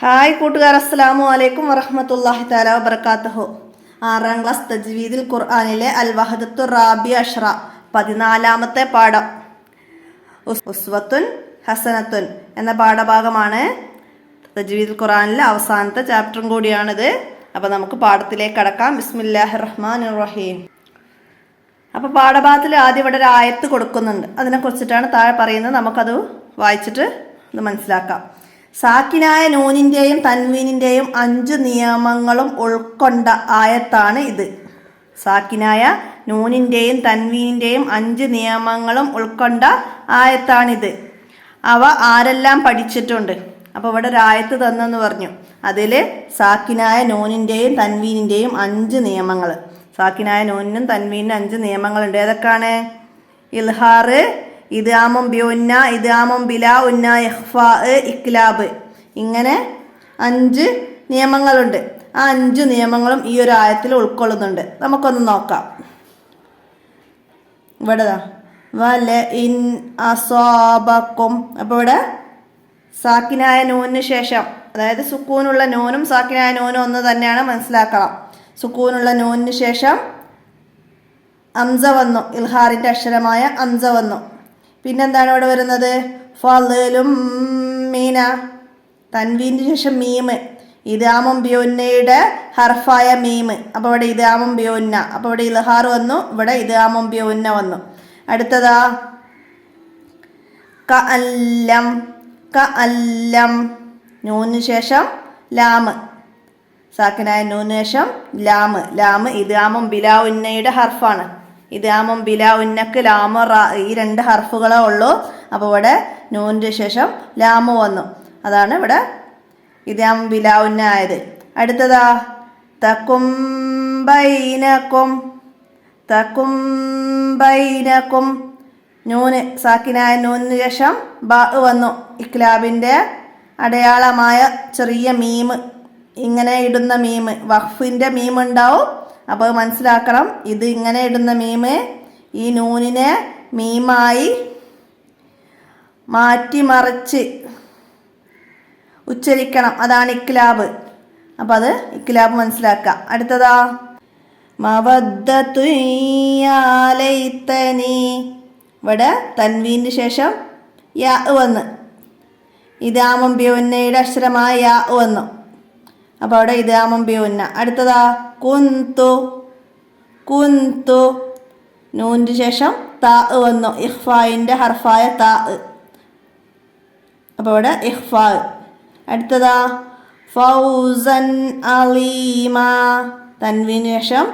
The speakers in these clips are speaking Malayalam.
ഹായ് കൂട്ടുകാർ, അസ്സലാമു അലൈക്കും വറഹ്മത്തുള്ളാഹി തആല വബറകാതുഹു. 6ാം ക്ലാസ് തജ്വീദുൽ ഖുർആനിലെ അൽ വഹദത്തു റാബി അഷ്റ 14ാമത്തെ പാഠം ഉസ്വത്തുൻ ഹസനത്തുൻ എന്ന പാഠഭാഗമാണ്. തജ്വീദുൽ ഖുർആനിലെ അവസാനത്തെ ചാപ്റ്ററും കൂടിയാണിത്. അപ്പോൾ നമുക്ക് പാഠത്തിലേക്ക് കടക്കാം. ബിസ്മില്ലാഹിർ റഹ്മാനിർ റഹീം. അപ്പോൾ പാഠഭാഗത്തിൽ ആദ്യം ഇവിടെ ഒരു ആയത്ത് കൊടുക്കുന്നുണ്ട്. അതിനെക്കുറിച്ചിട്ടാണ് താഴെ പറയുന്നത്. നമുക്കത് വായിച്ചിട്ട് ഇത് മനസ്സിലാക്കാം. സാക്കിനായ നൂനിൻ്റെയും തൻവീനിൻ്റെയും 5 നിയമങ്ങളും ഉൾക്കൊണ്ട ആയത്താണ് ഇത്. സാക്കിനായ നൂനിൻ്റെയും തൻവീനിൻ്റെയും 5 നിയമങ്ങളും ഉൾക്കൊണ്ട ആയത്താണിത്. അവ ആരെല്ലാം പഠിച്ചിട്ടുണ്ട്? അപ്പോൾ ഇവിടെ ഒരു ആയത്ത് തന്നെന്ന് പറഞ്ഞു. അതിൽ സാക്കിനായ നൂനിൻ്റെയും തൻവീനിൻ്റെയും 5 നിയമങ്ങൾ. സാക്കിനായ നൂനിനും തൻവീനിനും 5 നിയമങ്ങളുണ്ട്. ഏതൊക്കെയാണ്? ഇൽഹാർ, ഇദ്ഗാമും ബിഉന്ന, ഇദ്ഗാമും ബിലാ ഉന്ന, ഇഖ്ഫാ, ഇഖ്ലാബ്. ഇങ്ങനെ 5 നിയമങ്ങളുണ്ട്. ആ 5 നിയമങ്ങളും ഈ ഒരു ആയത്തിൽ ഉൾക്കൊള്ളുന്നുണ്ട്. നമുക്കൊന്ന് നോക്കാം. ഇവിടെ വല ഇൻ അസാബക്കും. അപ്പോൾ ഇവിടെ സാക്കിനായ നൂനിന് ശേഷം, അതായത് സുക്കൂനുള്ള നൂനും സാക്കിനായ നൂനും ഒന്ന് തന്നെയാണ്, മനസ്സിലാക്കണം. സുക്കൂനുള്ള നൂനിന് ശേഷം അംസ വന്നു, ഇൽഹാറിൻ്റെ അക്ഷരമായ അംസ വന്നു. പിന്നെന്താണ് ഇവിടെ വരുന്നത്? ഫളും മീന, തൻവീൻ്റെ ശേഷം മീമ്, ഇദ്ഗാമും ബിഉന്നയുടെ ഹർഫായ മീമ്. അപ്പോൾ ഇവിടെ ഇദ്ഗാമും ബിഉന്ന. അപ്പോൾ ഇവിടെ ഇൽഹാർ വന്നു, ഇവിടെ ഇദ്ഗാമും ബിഉന്ന വന്നു. അടുത്തതാ കഅല്ലം. കഅല്ലം, നൂനിന് ശേഷം ലാമ്, സാക്കിനായ നൂനിന് ശേഷം ലാമ്. ലാമ് ഇദ്ഗാമും ബിലാ ഉന്നയുടെ ഹർഫാണ്. ഇദ്ഗാമും ബിലാ ഉന്നക്ക് ലാമ് റാ ഈ 2 ഹർഫുകളേ ഉള്ളൂ. അപ്പോൾ ഇവിടെ നൂനിൻ്റെ ശേഷം ലാമ് വന്നു. അതാണ് ഇവിടെ ഇദ്ഗാമും ബിലാ ഉന്ന ആയത്. അടുത്തതാ തകും ബൈനകും. തകും ബൈനകും, നൂന് സാക്കിനായ നൂനിന് ശേഷം ബാ വന്നു, ഇഖ്ലാബിൻ്റെ അടയാളമായ ചെറിയ മീമ്, ഇങ്ങനെ ഇടുന്ന മീമ്, വഖഫിൻ്റെ മീമ് ഉണ്ടാവും. അപ്പോൾ മനസ്സിലാക്കണം, ഇത് ഇങ്ങനെ ഇടുന്ന മീമ് ഈ നൂനിനെ മീമായി മാറ്റിമറിച്ച് ഉച്ചരിക്കണം. അതാണ് ഇഖ്ലാബ്. അപ്പോൾ അത് ഇഖ്ലാബ് മനസ്സിലാക്കുക. അടുത്തതാ മവദ്ദതു യാ ലൈതനി. ഇവിടെ തൻവീൻ്റെ ശേഷം യാ വന്ന്, ഇദ്ഗാമും ബിഉന്നയുടെ അക്ഷരമായ യാ വന്നു. അപ്പോൾ അവിടെ ഇദ്ഗാമും ബിഉന്ന. അടുത്തതാ കുന്തു. കുന്തു, നൂനിൻ്റെ ശേഷം താ വന്നു, ഇഖ്ഫായിൻ്റെ ഹർഫായ താ. അപ്പോൾ ഇവിടെ ഇഖ്ഫാ. അടുത്തതാ ഫൗസൻ അലീമ, തൻവീന് ശേഷം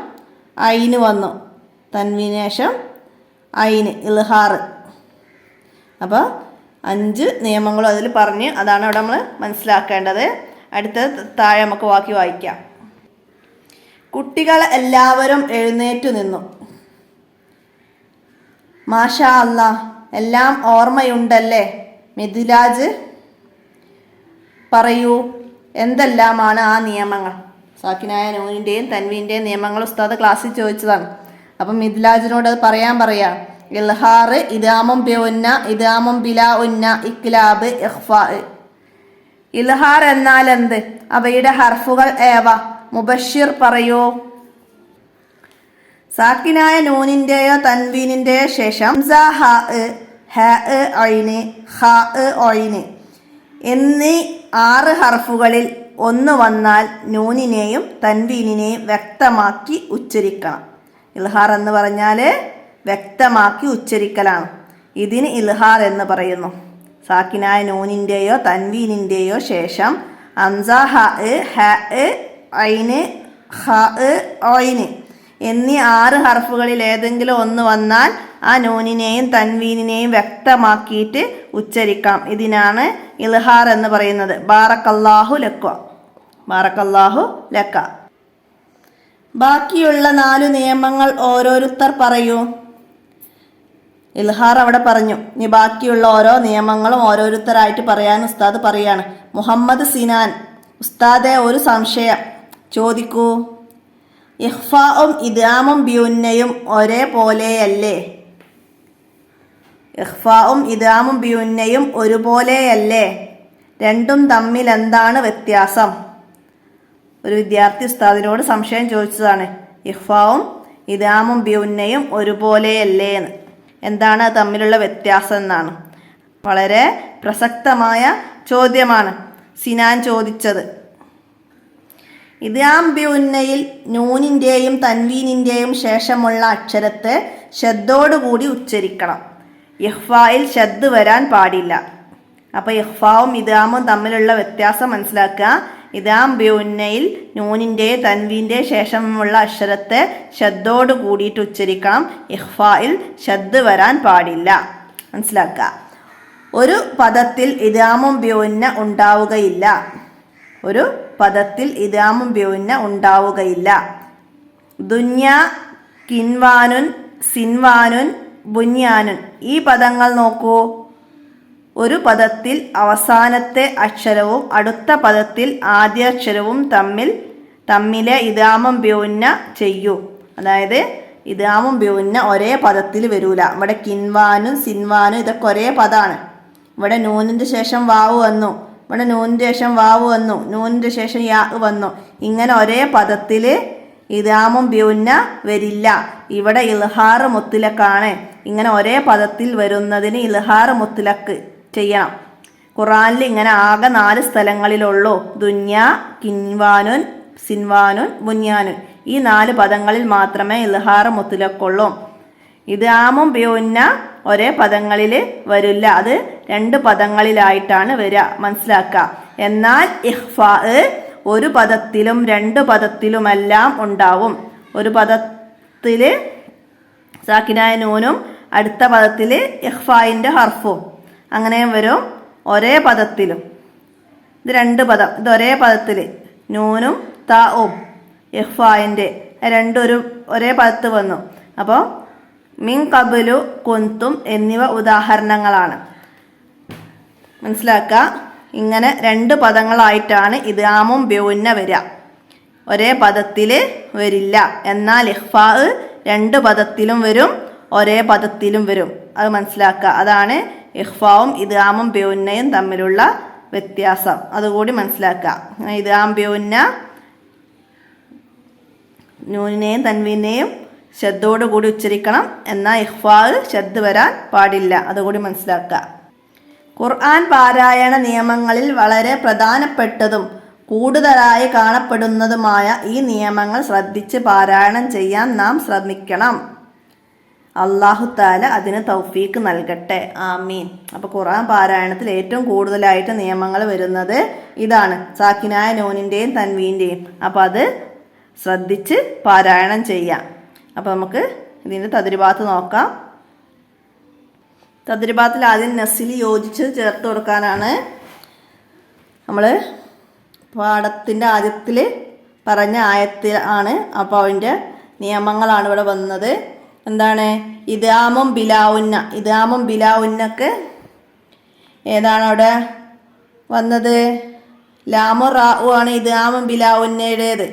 ഐന് വന്നു, തൻവീന് ശേഷം ഐന്, ഇൽഹാർ. അപ്പോൾ 5 നിയമങ്ങളും അതിൽ പറഞ്ഞ്, അതാണ് അവിടെ നമ്മൾ മനസ്സിലാക്കേണ്ടത്. അടുത്ത താഴെ നമുക്ക് ബാക്കി വായിക്കാം. കുട്ടികൾ എല്ലാവരും എഴുന്നേറ്റു നിന്നു. മാഷാ അല്ലാ, എല്ലാം ഓർമ്മയുണ്ടല്ലേ? മിദ്ലാജ് പറയൂ, എന്തെല്ലാമാണ് ആ നിയമങ്ങൾ? സാക്കിനായ നൂനിൻ്റെയും തൻവീൻ്റെയും നിയമങ്ങൾ ഉസ്താദ് ക്ലാസ്സിൽ ചോദിച്ചതാണ്. അപ്പം മിദ്ലാജിനോട് അത് പറയാ. ഇൽഹാർ, ഇദ്ഗാമും ബിഉന്ന, ഇദ്ഗാമും ബിലാ ഉന്ന, ഇഖ്ലാബ്, ഇഖ്ഫാ. ഇൽഹാർ എന്നാൽ എന്ത്? അവയുടെ ഹർഫുകൾ ഏവ? മുബഷിർ പറയൂ. സാക്കിനായ നൂനിൻ്റെയോ തൻവീനിൻ്റെയോ ശേഷം ഹംസ, ഹ, ഐന്, ഹ, ഐന് എന്നീ 6 ഹർഫുകളിൽ ഒന്ന് വന്നാൽ നൂനിനെയും തൻവീനിനെയും വ്യക്തമാക്കി ഉച്ചരിക്കണം. ഇൽഹാർ എന്ന് പറഞ്ഞാൽ വ്യക്തമാക്കി ഉച്ചരിക്കലാണ്. ഇതിന് ഇൽഹാർ എന്ന് പറയുന്നു. സാക്കിനായ നൂനിൻ്റെയോ തൻവീനിൻ്റെയോ ശേഷം ഹംസ, ഹ, ഐന്, ഹ, ഐന് എന്നീ 6 ഹർഫുകളിൽ ഏതെങ്കിലും ഒന്ന് വന്നാൽ ആ നൂനിനെയും തൻവീനിനെയും വ്യക്തമാക്കിയിട്ട് ഉച്ചരിക്കാം. ഇതിനാണ് ഇൽഹാർ എന്ന് പറയുന്നത്. ബാറക്കല്ലാഹു ലക്ക. ബാറക്കല്ലാഹു ലക്ക. ബാക്കിയുള്ള 4 നിയമങ്ങൾ ഓരോരുത്തർ പറയൂ. ഇൽഹാർ അവിടെ പറഞ്ഞു. ഇനി ബാക്കിയുള്ള ഓരോ നിയമങ്ങളും ഓരോരുത്തരായിട്ട് പറയാൻ ഉസ്താദ് പറയാണ്. മുഹമ്മദ് സിനാൻ, ഉസ്താദെ ഒരു സംശയം, ചോദിക്കൂ. ഇഖ്ഫാഉം ഇദ്ഗാമും ബിഉന്നയും ഒരേപോലെയല്ലേ? ഇഖ്ഫാഉം ഇദ്ഗാമും ബിഉന്നയും ഒരുപോലെയല്ലേ? രണ്ടും തമ്മിൽ എന്താണ് വ്യത്യാസം? ഒരു വിദ്യാർത്ഥി ഉസ്താദിനോട് സംശയം ചോദിച്ചതാണ്. ഇഖ്ഫാവും ഇദ്ഗാമും ബിഉന്നയും ഒരുപോലെയല്ലേ എന്ന്. എന്താണ് തമ്മിലുള്ള വ്യത്യാസം എന്നാണ്. വളരെ പ്രസക്തമായ ചോദ്യമാണ് സിനാൻ ചോദിച്ചത്. ഇദ്ഗാം ബിഉന്നയിൽ നൂനിൻ്റെയും തൻവീനിൻ്റെയും ശേഷമുള്ള അക്ഷരത്തെ ഷദ്ദോടുകൂടി ഉച്ചരിക്കണം. ഇഖ്ഫായിൽ ഷദ് വരാൻ പാടില്ല. അപ്പോൾ ഇഖ്ഫാവും ഇദ്ഗാമും തമ്മിലുള്ള വ്യത്യാസം മനസ്സിലാക്കുക. ഇദ്ഗാം ബിഉന്നയിൽ നൂനിൻ്റെയും തൻവീൻ്റെയും ശേഷമുള്ള അക്ഷരത്തെ ഷദ്ദോട് കൂടിയിട്ട് ഉച്ചരിക്കണം. ഇഖ്ഫായിൽ ഷദ് വരാൻ പാടില്ല. മനസ്സിലാക്കുക. ഒരു പദത്തിൽ ഇദ്ഗാമും ബിഉന്ന ഉണ്ടാവുകയില്ല. ഒരു പദത്തിൽ ഇദ്ഗാമും ബിഉന്ന ഉണ്ടാവുകയില്ല. ദുന്യ, കിൻവാനുൻ, സിൻവാനുൻ, ബുന്യാനുൻ ഈ പദങ്ങൾ നോക്കൂ. ഒരു പദത്തിൽ അവസാനത്തെ അക്ഷരവും അടുത്ത പദത്തിൽ ആദ്യാക്ഷരവും തമ്മിലെ ഇദ്ഗാമും ബിഉന്ന ചെയ്യൂ. അതായത് ഇദ്ഗാമും ബിഉന്ന ഒരേ പദത്തിൽ വരൂല. ഇവിടെ കിൻവാനും സിൻവാനും ഇതൊക്കെ ഒരേ പദമാണ്. ഇവിടെ നൂനിൻ്റെ ശേഷം വാവ് വന്നു, ഇവിടെ നൂനിൻ്റെ ശേഷം വാവ് വന്നു, നൂനിൻ്റെ ശേഷം യാ വന്നു. ഇങ്ങനെ ഒരേ പദത്തിൽ ഇദ്ഗാമും ബിഉന്ന വരില്ല. ഇവിടെ ഇൽഹാർ മുത്ലഖാണ്. ഇങ്ങനെ ഒരേ പദത്തിൽ വരുന്നതിന് ഇൽഹാർ മുത്ലഖ് ചെയ്യണം. ഖുർആനിൽ ഇങ്ങനെ ആകെ 4 സ്ഥലങ്ങളിലുള്ളൂ. ദുന്യ, കിൻവാനുൻ, സിൻവാനുൻ, ബുന്യാനുൻ ഈ 4 പദങ്ങളിൽ മാത്രമേ ഇൽഹാർ മുത്ലഖുള്ളൂ. ഇദ്ഗാമും ബിഉന്ന ഒരേ പദങ്ങളിൽ വരില്ല. അത് 2 പദങ്ങളിലായിട്ടാണ് വരിക. മനസ്സിലാക്കുക. എന്നാൽ ഇഖ്ഫാ ഒരു പദത്തിലും 2 പദത്തിലുമെല്ലാം ഉണ്ടാവും. ഒരു പദത്തിൽ സാക്കിനായ നൂനും അടുത്ത പദത്തിൽ ഇഖ്ഫായിൻ്റെ ഹർഫും അങ്ങനെയും വരും. ഒരേ പദത്തിലും ഇത് 2 പദം, ഇത് ഒരേ പദത്തിൽ നൂനും താവും ഇഖ്ഫായിൻ്റെ രണ്ടും ഒരേ പദത്ത് വന്നു. അപ്പോൾ മിൻ ഖബ്ലു, കുന്തും എന്നിവ ഉദാഹരണങ്ങളാണ്. മനസ്സിലാക്കുക. ഇങ്ങനെ 2 പദങ്ങളായിട്ടാണ് ഇദ്ഗാമും ബിഉന്ന വരിക. ഒരേ പദത്തിൽ വരില്ല. എന്നാൽ ഇഖ്ഫാ 2 പദത്തിലും വരും, ഒരേ പദത്തിലും വരും. അത് മനസ്സിലാക്കുക. അതാണ് ഇഖ്ഫാവും ഇദ്ഗാമും ബിഉന്നയും തമ്മിലുള്ള വ്യത്യാസം. അതുകൂടി മനസ്സിലാക്കുക. ഇദ്ഗാം ബിഉന്ന നൂനിനെയും തൻവീനെയും ഷദ്ദോട് കൂടി ഉച്ചരിക്കണം. എന്നാൽ ഇഖ്ഫാ ഷദ് വരാൻ പാടില്ല. അതുകൂടി മനസ്സിലാക്കുക. ഖുർആൻ പാരായണ നിയമങ്ങളിൽ വളരെ പ്രധാനപ്പെട്ടതും കൂടുതലായി കാണപ്പെടുന്നതുമായ ഈ നിയമങ്ങൾ ശ്രദ്ധിച്ച് പാരായണം ചെയ്യാൻ നാം ശ്രമിക്കണം. അല്ലാഹു തആല അതിന് തൗഫീക്ക് നൽകട്ടെ. ആമീൻ. അപ്പോൾ ഖുർആൻ പാരായണത്തിൽ ഏറ്റവും കൂടുതലായിട്ട് നിയമങ്ങൾ വരുന്നത് ഇതാണ്, സാക്കിനായ നൂനിൻ്റെയും തൻവീൻ്റെയും. അപ്പോൾ അത് ശ്രദ്ധിച്ച് പാരായണം ചെയ്യാം. അപ്പോൾ നമുക്ക് ഇതിൻ്റെ തദ്രിബാത്ത് നോക്കാം. തദ്രിബാത്തിൽ ആദ്യം നസിൽ യോജിച്ച് ചേർത്ത് കൊടുക്കാനാണ്. നമ്മൾ പാഠത്തിൻ്റെ ആദ്യത്തിൽ പറഞ്ഞ ആയത്തിൽ ആണ്. അപ്പോൾ അതിൻ്റെ നിയമങ്ങളാണ് ഇവിടെ വന്നത്. എന്താണ്? ഇദ്ഗാമും ബിലാഉന്ന. ഇദ്ഗാമും ബിലാഉന്നക്ക് ഏതാണ് അവിടെ വന്നത്? ലാമു റാഉ ആണ് ഇദ്ഗാമും ബിലാഉന്നയുടേത്.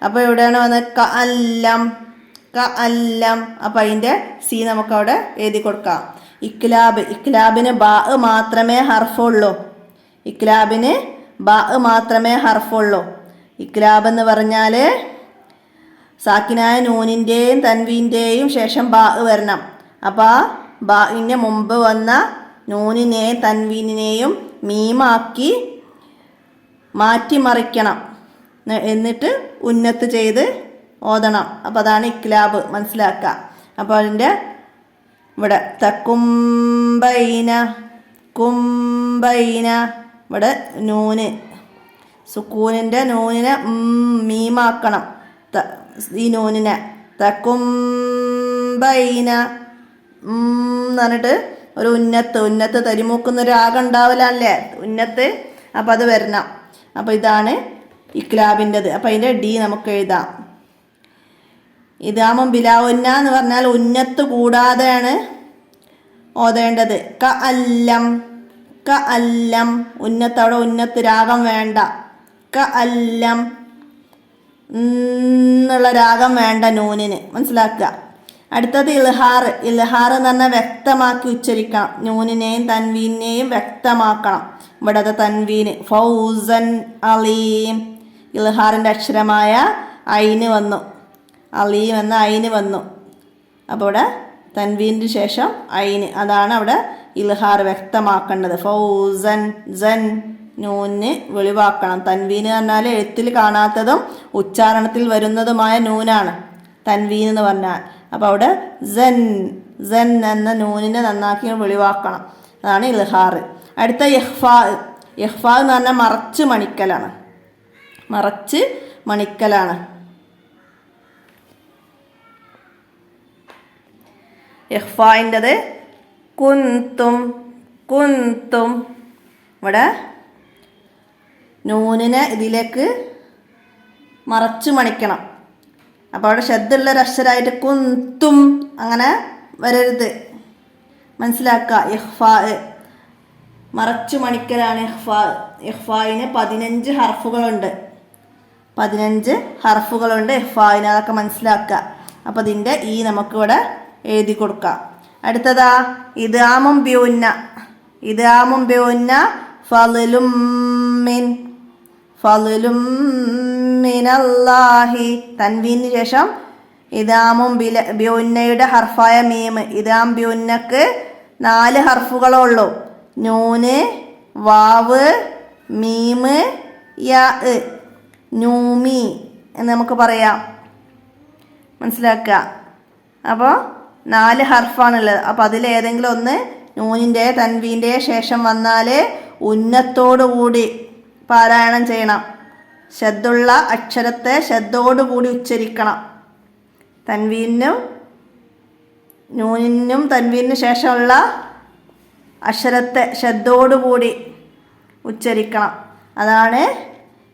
അപ്പോൾ എവിടെയാണ് വന്നത്? കഅല്ലം, കഅല്ലം. അപ്പോൾ അതിൻ്റെ സി നമുക്കവിടെ എഴുതി കൊടുക്കാം. ഇക്ലാബ്, ഇക്ലാബിന് ബാ മാത്രമേ ഹർഫുള്ളൂ. ഇക്ലാബിന് ബാ മാത്രമേ ഹർഫുള്ളൂ. ഇക്ലാബ് എന്ന് പറഞ്ഞാൽ സാക്കിനായ നൂനിൻ്റെയും തൻവീൻ്റെയും ശേഷം ബാ വരണം. അപ്പോൾ ആ ബാഇന് മുമ്പ് വന്ന നൂനിനെയും തൻവീനിനെയും മീമാക്കി മാറ്റിമറിക്കണം. എന്നിട്ട് ഉന്നത്ത് ചെയ്ത് ഓതണം. അപ്പോൾ അതാണ് ഇക്ലാബ്. മനസ്സിലാക്കുക. അപ്പോൾ അതിൻ്റെ ഇവിടെ തക്കുംബൈന, കുംബൈന. ഇവിടെ നൂന് സുക്കൂനിൻ്റെ നൂനിനെ മീമാക്കണം. ഈ നൂനിനെ തക്കുംബൈന എന്ന് പറഞ്ഞിട്ട് ഒരു ഉന്നത്ത് തരിമൂക്കുന്നൊരു രാഗം ഉണ്ടാവലല്ലേ ഉന്നത്ത്. അപ്പം അത് വരണം. അപ്പോൾ ഇതാണ് ഇക്ലാബിൻ്റെത്. അപ്പം അതിൻ്റെ ഡി നമുക്ക് എഴുതാം. ഇദ്ഗാമും ബിലാഉന്ന എന്ന് പറഞ്ഞാൽ ഉന്നത്ത് കൂടാതെയാണ് ഓതേണ്ടത്. കഅല്ലം, കഅല്ലം. ഉന്നത്ത് അവിടെ ഉന്നത്ത് രാഗം വേണ്ട. കഅല്ലം എന്നുള്ള രാഗം വേണ്ട നൂനിന്. മനസ്സിലാക്കുക. അടുത്തത് ഇൽഹാർ. ഇൽഹാർ എന്ന് പറഞ്ഞാൽ വ്യക്തമാക്കി ഉച്ചരിക്കണം. നൂനിനെയും തൻവീനെയും വ്യക്തമാക്കണം. ഇവിടെ അത് തൻവീന് ഫൗസൻ അലീം. ഇൽഹാറിൻ്റെ അക്ഷരമായ ഐന് വന്നു, അലീം എന്ന ഐന് വന്നു. അപ്പോൾ ഇവിടെ തൻവീനിന് ശേഷം ഐന്, അതാണ് അവിടെ ഇൽഹാർ വ്യക്തമാക്കേണ്ടത്. ഫൗസൻ സൻ നൂന് വെളിവാക്കണം. തൻവീന് പറഞ്ഞാൽ എഴുത്തിൽ കാണാത്തതും ഉച്ചാരണത്തിൽ വരുന്നതുമായ നൂനാണ് തൻവീൻ എന്ന് പറഞ്ഞാൽ. അപ്പോൾ അവിടെ സൻ സൻ എന്ന നൂനിനെ നന്നാക്കി വെളിവാക്കണം, അതാണ് ഇൽഹാർ. അടുത്ത ഇഹ്ഫാ. ഇഹ്ഫാ എന്ന് പറഞ്ഞാൽ മറച്ച് മണിക്കലാണ്, മറച്ച് മണിക്കലാണ്. ഇഹ്ഫായിൻ്റെത് കുന്തും കുന്തും. ഇവിടെ നൂനിനെ ഇതിലേക്ക് മറച്ചു മണിക്കണം. അപ്പോൾ അവിടെ ശബ്ദമുള്ളൊരു അക്ഷരമായിട്ട് കുന്തും അങ്ങനെ വരരുത്, മനസ്സിലാക്കുക. ഇഹ്ഫാ മറച്ചു മണിക്കലാണ് ഇഹ്ഫാ. ഇഹ്ഫായിന് 15 ഹർഫുകളുണ്ട്, 15 ഹർഫുകളുണ്ട് ഇഹ്ഫായിന്, അതൊക്കെ മനസ്സിലാക്കുക. അപ്പോൾ ഇതിൻ്റെ ഈ നമുക്കിവിടെ എഴുതി കൊടുക്കാം. അടുത്തതാ ഇദ്ഗാമും ബിഉന്ന. ഇദ്ഗാമും ബിഉന്ന ഫളലും മിൻ, ഫളലും മിനല്ലാഹി. തൻവീനു ശേഷം ഇദ്ഗാമും ബിഉന്നയുടെ ഹർഫായ മീം. ഇദ്ഗാം ബിഉന്നക്ക് 4 ഹർഫുകളേ ഉള്ളൂ. നൂന്, വാവ്, മീമ്, യാ. നൂമി എന്ന് നമുക്ക് പറയാം, മനസ്സിലാക്കുക. അപ്പോൾ 4 ഹർഫാണുള്ളത്. അപ്പോൾ അതിലേതെങ്കിലും ഒന്ന് നൂനിൻ്റെ തൻവീൻ്റെ ശേഷം വന്നാൽ ഉന്നത്തോടുകൂടി പാരായണം ചെയ്യണം. ശബ്ദമുള്ള അക്ഷരത്തെ ശബ്ദത്തോടുകൂടി ഉച്ചരിക്കണം. തൻവീനും നൂനിനും തൻവീനു ശേഷമുള്ള അക്ഷരത്തെ ശബ്ദത്തോടുകൂടി ഉച്ചരിക്കണം, അതാണ്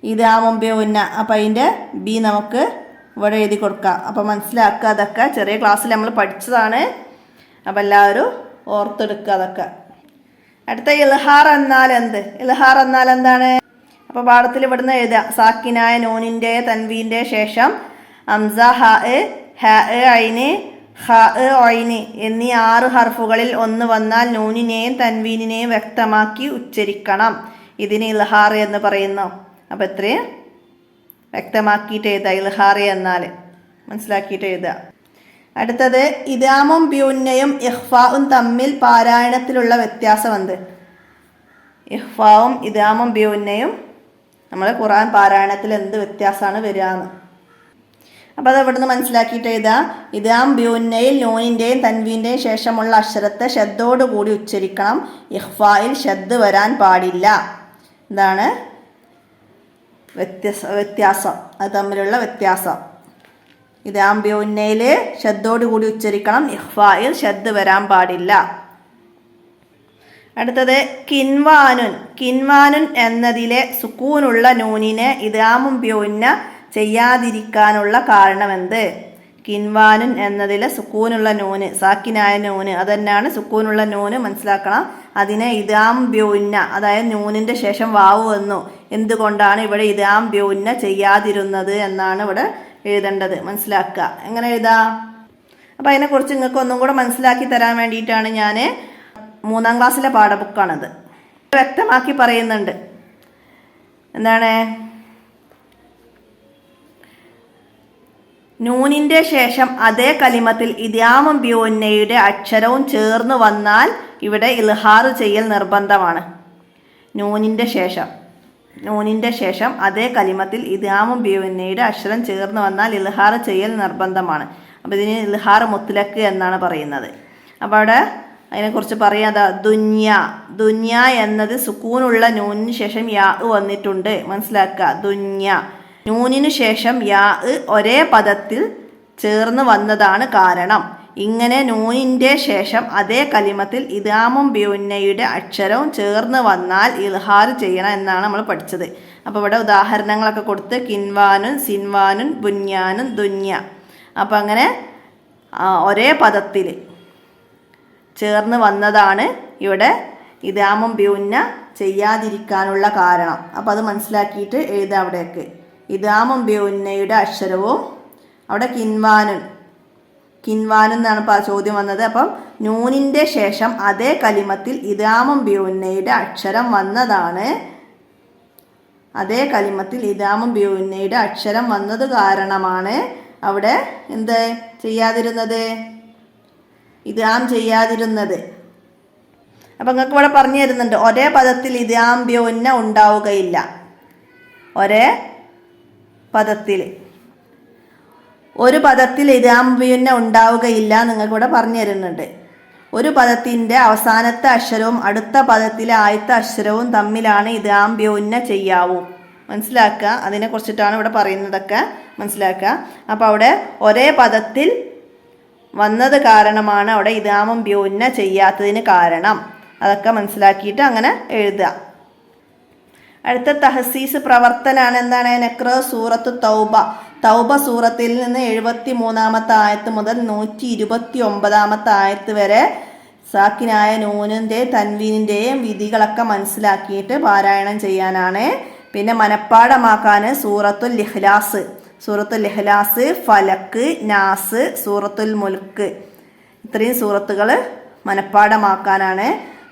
ഇദ്ഗാമും ബിഉന്ന. അപ്പോൾ അതിൻ്റെ ബി നമുക്ക് ഇവിടെ എഴുതി കൊടുക്കാം. അപ്പോൾ മനസ്സിലാക്കുക, അതൊക്കെ ചെറിയ ക്ലാസ്സിൽ നമ്മൾ പഠിച്ചതാണ്. അപ്പോൾ എല്ലാവരും ഓർത്തെടുക്കുക അതൊക്കെ. അടുത്ത ഇൽഹാർ എന്നാൽ എന്ത്? ഇൽഹാർ എന്നാൽ എന്താണ്? അപ്പോൾ പാഠത്തിൽ ഇവിടുന്ന് എഴുതുക. സാക്കിനായ നൂനിൻ്റെ തൻവീൻ്റെ ശേഷം ഹംസ, ഹ, ഐന്, ഹ, ഐന് എന്നീ 6 ഹർഫുകളിൽ ഒന്ന് വന്നാൽ നൂനിനെയും തൻവീനിനെയും വ്യക്തമാക്കി ഉച്ചരിക്കണം. ഇതിന് ഇൽഹാർ എന്ന് പറയുന്നു. അപ്പോൾ ഇത്രയും വ്യക്തമാക്കിയിട്ട് എഴുതുക. ഇൽഹാർ എന്നാൽ മനസ്സിലാക്കിയിട്ട് എഴുതുക. അടുത്തത് ഇദ്ഗാമും ബിഉന്നയും ഇഖ്ഫാഉം തമ്മിൽ പാരായണത്തിലുള്ള വ്യത്യാസം എന്ത്? ഇഖ്ഫാവും ഇദ്ഗാമും ബിഉന്നയും നമ്മൾ ഖുർആൻ പാരായണത്തിൽ എന്ത് വ്യത്യാസമാണ് വരികയെന്ന്. അപ്പോൾ അത് ഇവിടുന്ന് മനസ്സിലാക്കിയിട്ട് എഴുതുക. ഇദ്ഗാം ബിഉന്നയിൽ നൂനിൻ്റെയും തൻവീൻ്റെയും ശേഷമുള്ള അക്ഷരത്തെ ശബ്ദത്തോടുകൂടി ഉച്ചരിക്കണം. ഇഖ്ഫായിൽ ശബ്ദ് വരാൻ പാടില്ല. ഇതാണ് വ്യത്യാസം, അത് തമ്മിലുള്ള വ്യത്യാസം. ഇദ്ഗാം ബിഉന്നയിൽ ശബ്ദത്തോടുകൂടി ഉച്ചരിക്കണം, ഇഖ്ഫായിൽ ശബ്ദ് വരാൻ പാടില്ല. അടുത്തത് കിൻവാനുൻ. കിൻവാനുൻ എന്നതിലെ സുക്കൂനുള്ള നൂനിനെ ഇദ്ഗാമും ബിഉന്ന ചെയ്യാതിരിക്കാനുള്ള കാരണമെന്ത്? കിൻവാനുൻ എന്നതിലെ സുക്കൂനുള്ള നൂന്, സാക്കിനായ നൂന്, അതന്നെയാണ് സുക്കൂനുള്ള നൂന്, മനസ്സിലാക്കണം. അതിനെ ഇദ്ഗാം ബിഉന്ന, അതായത് നൂനിൻ്റെ ശേഷം വാവ് വന്നു, എന്തുകൊണ്ടാണ് ഇവിടെ ഇദ്ഗാം ബിഉന്ന ചെയ്യാതിരുന്നത് എന്നാണ് ഇവിടെ എഴുതേണ്ടത്, മനസ്സിലാക്കുക. എങ്ങനെ എഴുതാം? അപ്പോൾ അതിനെക്കുറിച്ച് നിങ്ങൾക്ക് ഒന്നും കൂടെ മനസ്സിലാക്കി തരാൻ വേണ്ടിയിട്ടാണ് ഞാൻ 3ാം ക്ലാസ്സിലെ പാഠബുക്കാണത്. വ്യക്തമാക്കി പറയുന്നുണ്ട്. എന്താണ്? നൂനിൻ്റെ ശേഷം അതേ കലിമത്തിൽ ഇദ്ഗാമും ബിഉന്നയുടെ അക്ഷരവും ചേർന്ന് വന്നാൽ ഇവിടെ ഇൽഹാർ ചെയ്യൽ നിർബന്ധമാണ്. നൂനിൻ്റെ ശേഷം അതേ കലിമത്തിൽ ഇദ്ഗാമും ബിഉന്നയുടെ അക്ഷരം ചേർന്ന് വന്നാൽ ഇൽഹാർ ചെയ്യൽ നിർബന്ധമാണ്. അപ്പോൾ ഇതിന് ഇൽഹാർ മുത്ലക്ക് എന്നാണ് പറയുന്നത്. അപ്പോൾ അവിടെ അതിനെക്കുറിച്ച് പറയാതെ ദുന്യ. ദുന്യ എന്നത് സുക്കൂനുള്ള നൂനിന് ശേഷം യാ വന്നിട്ടുണ്ട്, മനസ്സിലാക്കുക. ദുന്യ നൂനിനു ശേഷം യാ ഒരേ പദത്തിൽ ചേർന്ന് വന്നതാണ് കാരണം. ഇങ്ങനെ നൂനിൻ്റെ ശേഷം അതേ കലിമത്തിൽ ഇദ്ഗാമും ബിഉന്നയുടെ അക്ഷരവും ചേർന്ന് വന്നാൽ ഇൽഹാർ ചെയ്യണം എന്നാണ് നമ്മൾ പഠിച്ചത്. അപ്പോൾ ഇവിടെ ഉദാഹരണങ്ങളൊക്കെ കൊടുത്ത് കിൻവാനുൻ, സിൻവാനുൻ, ബുന്യാനുൻ, ദുന്യ. അപ്പോൾ അങ്ങനെ ഒരേ പദത്തിൽ ചേർന്ന് വന്നതാണ് ഇവിടെ ഇദ്ഗാമും ബിഉന്ന ചെയ്യാതിരിക്കാനുള്ള കാരണം. അപ്പോൾ അത് മനസ്സിലാക്കിയിട്ട് എഴുതാം. അവിടേക്ക് ഇദ്ഗാമും ബിഉന്നയുടെ അക്ഷരവും അവിടെ കിൻവാനുൻ കിൻവാൻ എന്നാണ് ചോദ്യം വന്നത്. അപ്പം നൂനിൻ്റെ ശേഷം അതേ കലിമത്തിൽ ഇദാമും ബിഉന്നയുടെ അക്ഷരം വന്നതാണ്. അതേ കലിമത്തിൽ ഇദാമും ബിഉന്നയുടെ അക്ഷരം വന്നത് കാരണമാണ് അവിടെ എന്ത് ചെയ്യാതിരുന്നത്, ഇദാം ചെയ്യാതിരുന്നത്. അപ്പം നിങ്ങൾക്ക് ഇവിടെ പറഞ്ഞു തരുന്നുണ്ട്, ഒരേ പദത്തിൽ ഇദാം ബിഉന്ന ഉണ്ടാവുകയില്ല. ഒരേ പദത്തിൽ ഒരു പദത്തിൽ ഇദാം ബിഉന്ന ഉണ്ടാവുകയില്ല നിങ്ങൾക്ക് ഇവിടെ പറഞ്ഞു തരുന്നുണ്ട്. ഒരു പദത്തിൻ്റെ അവസാനത്തെ അക്ഷരവും അടുത്ത പദത്തിലെ ആദ്യത്തെ അക്ഷരവും തമ്മിലാണ് ഇദാം ബിഉന്ന ചെയ്യാവൂ. മനസ്സിലാക്കുക, അതിനെക്കുറിച്ചിട്ടാണ് ഇവിടെ പറയുന്നതൊക്കെ മനസ്സിലാക്കുക. അപ്പോൾ അവിടെ ഒരേ പദത്തിൽ വന്നത് കാരണമാണ് അവിടെ ഇദാമും ബിഉന്ന ചെയ്യാത്തതിന് കാരണം. അതൊക്കെ മനസ്സിലാക്കിയിട്ട് അങ്ങനെ എഴുതുക. അടുത്ത തഹസീസ് പ്രവർത്തനാണ്. എന്താണ്? നക്ര സൂറത്ത് തൗബ. തൗബ സൂറത്തിൽ നിന്ന് 73-ാമത്തെ ആയത്ത് മുതൽ 129-ാമത്തെ ആയത്ത് വരെ സാക്കിനായ നൂനിൻ്റെയും തൻവീനിൻ്റെയും വിധികളൊക്കെ മനസ്സിലാക്കിയിട്ട് പാരായണം ചെയ്യാനാണ്. പിന്നെ മനപ്പാടമാക്കാൻ സൂറത്തുൽ ഇഖ്ലാസ്, സൂറത്തുൽ ഇഖ്ലാസ്, ഫലക്ക്, നാസ്, സൂറത്തുൽ മുൽക്ക്, ഇത്രയും സൂറത്തുകൾ മനപ്പാടമാക്കാനാണ്.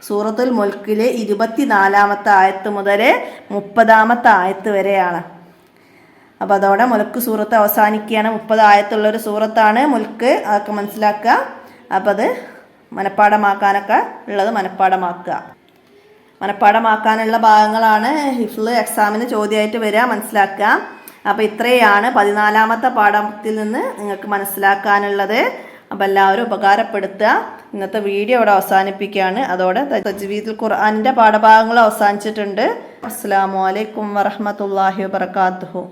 സൂറത്തുൽ മുൽക്കിലെ 24-ാമത്തെ ആയത്ത് മുതൽ 30-ാമത്തെ ആയത്ത് വരെയാണ്. അപ്പോൾ അതോടെ മുൽക്ക് സൂറത്ത് അവസാനിക്കുകയാണ്. 30 ആയത്തുള്ളൊരു സൂറത്താണ് മുൽക്ക്. അതൊക്കെ മനസ്സിലാക്കുക. അപ്പോൾ അത് മനപ്പാടമാക്കാനൊക്കെ ഉള്ളത് മനപ്പാടമാക്കുക. മനപ്പാടമാക്കാനുള്ള ഭാഗങ്ങളാണ് ഹിഫ്ള് എക്സാമിന് ചോദ്യമായിട്ട് വരിക, മനസ്സിലാക്കുക. അപ്പോൾ ഇത്രയാണ് 14-ാമത്തെ പാഠത്തിൽ നിന്ന് നിങ്ങൾക്ക് മനസ്സിലാക്കാനുള്ളത്. അപ്പോൾ എല്ലാവരും ഉപകാരപ്പെടുത്തുക. ഇന്നത്തെ വീഡിയോ ഇവിടെ അവസാനിപ്പിക്കുകയാണ്. അതോടെ തജ്വീദുൽ ഖുർആനിൻ്റെ പാഠഭാഗങ്ങൾ അവസാനിച്ചിട്ടുണ്ട്. അസ്സലാമു അലൈക്കും വറഹ്മത്തുള്ളാഹി വബറകാതുഹു.